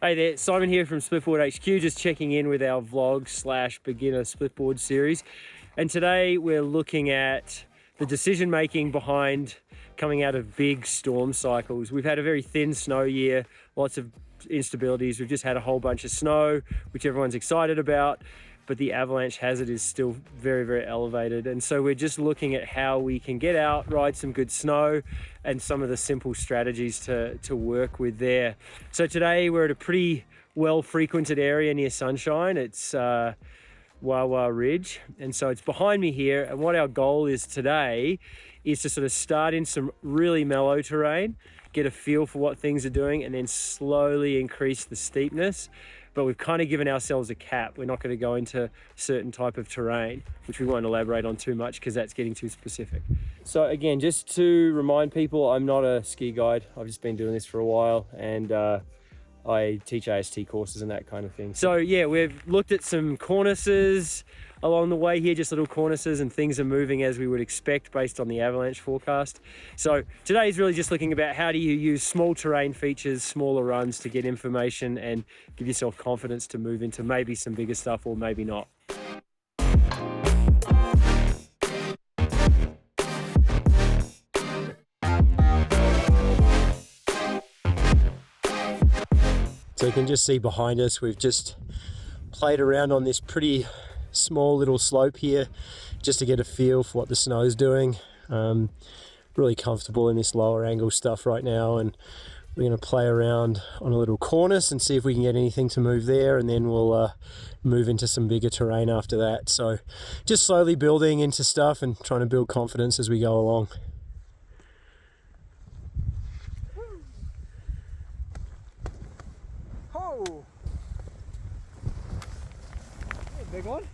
Hey there, Simon here from Splitboard HQ, just checking in with our vlog / beginner splitboard series. And today we're looking at the decision making behind coming out of big storm cycles. We've had a very thin snow year, lots of instabilities. We've just had a whole bunch of snow, which everyone's excited about, but the avalanche hazard is still very, very elevated. And so we're just looking at how we can get out, ride some good snow, and some of the simple strategies to work with there. So today we're at a pretty well-frequented area near Sunshine. It's Wawa Ridge, and so it's behind me here. And what our goal is today is to sort of start in some really mellow terrain, get a feel for what things are doing, and then slowly increase the steepness. But we've kind of given ourselves a cap. We're not going to go into certain type of terrain, which we won't elaborate on too much because that's getting too specific. So again, just to remind people, I'm not a ski guide. I've just been doing this for a while, and I teach AST courses and that kind of thing. So yeah, we've looked at some cornices along the way here, just little cornices, and things are moving as we would expect based on the avalanche forecast. So today is really just looking about how do you use small terrain features, smaller runs to get information and give yourself confidence to move into maybe some bigger stuff or maybe not. So you can just see behind us, we've just played around on this pretty small little slope here just to get a feel for what the snow's doing. Really comfortable in this lower angle stuff right now, and we're going to play around on a little cornice and see if we can get anything to move there, and then we'll move into some bigger terrain after that. So just slowly building into stuff and trying to build confidence as we go along. Big one.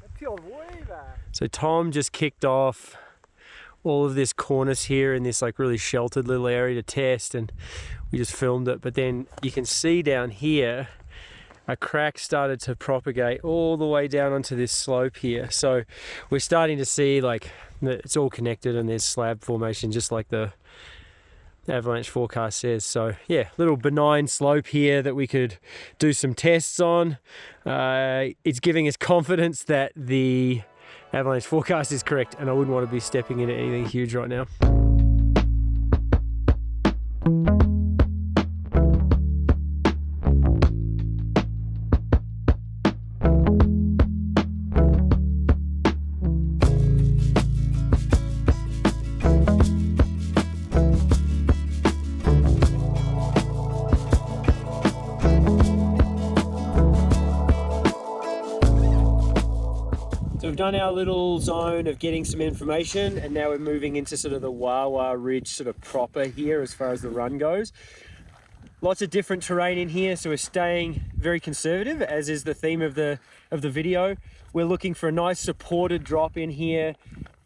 That peeled way back. So Tom just kicked off all of this cornice here in this like really sheltered little area to test, and we just filmed it. But then you can see down here a crack started to propagate all the way down onto this slope here. So we're starting to see like it's all connected and there's slab formation just like the avalanche forecast says. So yeah, little benign slope here that we could do some tests on. It's giving us confidence that the avalanche forecast is correct, and I wouldn't want to be stepping into anything huge right now. So we've done our little zone of getting some information, and now we're moving into sort of the Wawa Ridge sort of proper here as far as the run goes. Lots of different terrain in here, so we're staying very conservative, as is the theme of the video. We're looking for a nice supported drop in here.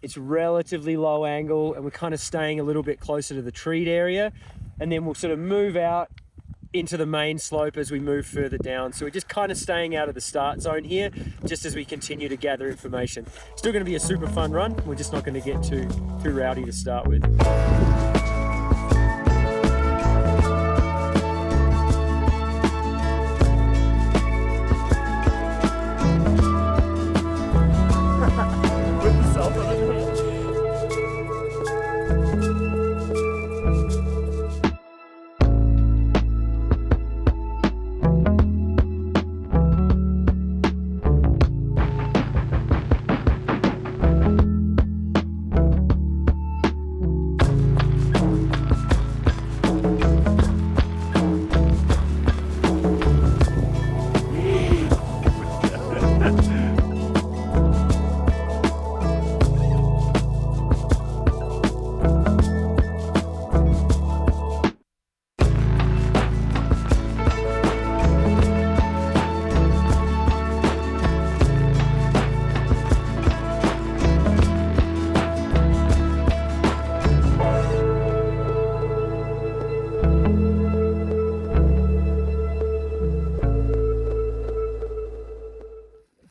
It's relatively low angle, and we're kind of staying a little bit closer to the treed area, and then we'll sort of move out into the main slope as we move further down. So we're just kind of staying out of the start zone here just as we continue to gather information. Still going to be a super fun run. We're just not going to get too rowdy to start with.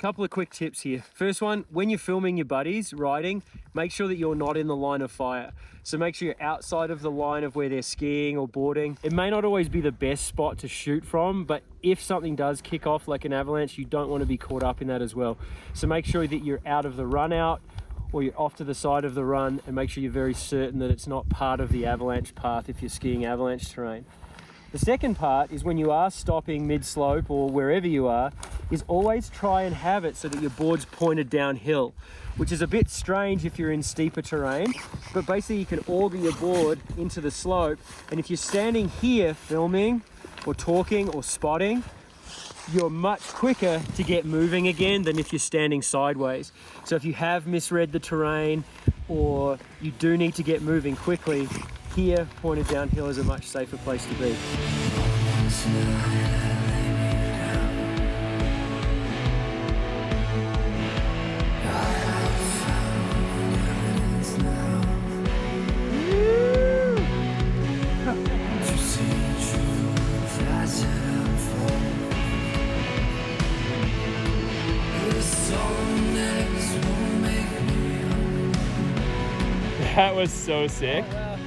couple of quick tips here. First one, when you're filming your buddies riding, make sure that you're not in the line of fire. So make sure you're outside of the line of where they're skiing or boarding. It may not always be the best spot to shoot from, but if something does kick off like an avalanche, you don't want to be caught up in that as well. So make sure that you're out of the run out, or you're off to the side of the run, and make sure you're very certain that it's not part of the avalanche path if you're skiing avalanche terrain. The second part is when you are stopping mid-slope or wherever you are, is always try and have it so that your board's pointed downhill, which is a bit strange if you're in steeper terrain, but basically you can auger your board into the slope, and if you're standing here filming or talking or spotting, you're much quicker to get moving again than if you're standing sideways. So if you have misread the terrain or you do need to get moving quickly, here, pointed downhill is a much safer place to be. That was so sick. Oh, wow.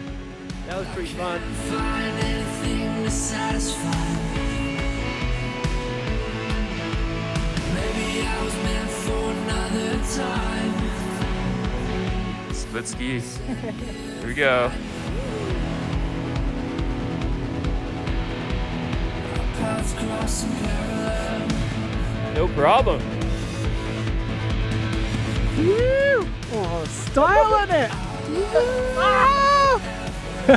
That was pretty fun. Find anything to satisfy me. Maybe I was meant for another time. Split skis. Here we go. Our paths crossing parallel. No problem. Woo! Oh, styling it! Ah! Oh,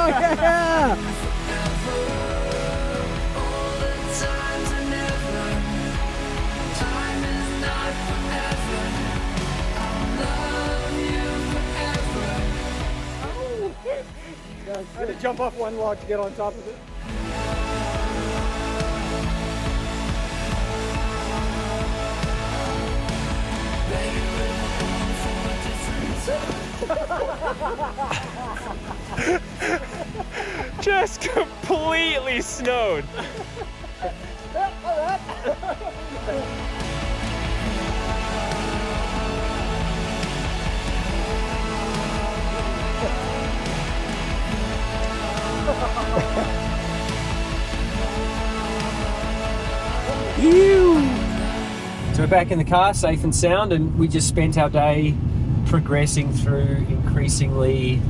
yeah! All the times and never. Time is not forever. I'll love you forever. I had to jump off one log to get on top of it. Just completely snowed. So we're back in the car, safe and sound, and we just spent our day progressing through increasingly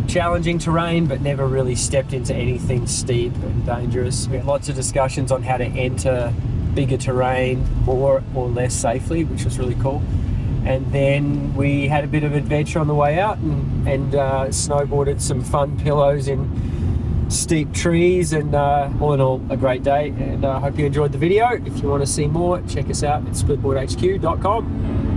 challenging terrain, but never really stepped into anything steep and dangerous. We had lots of discussions on how to enter bigger terrain more or less safely, which was really cool. And then we had a bit of adventure on the way out and snowboarded some fun pillows in steep trees, and all in all a great day. And I hope you enjoyed the video. If you want to see more, check us out at splitboardhq.com.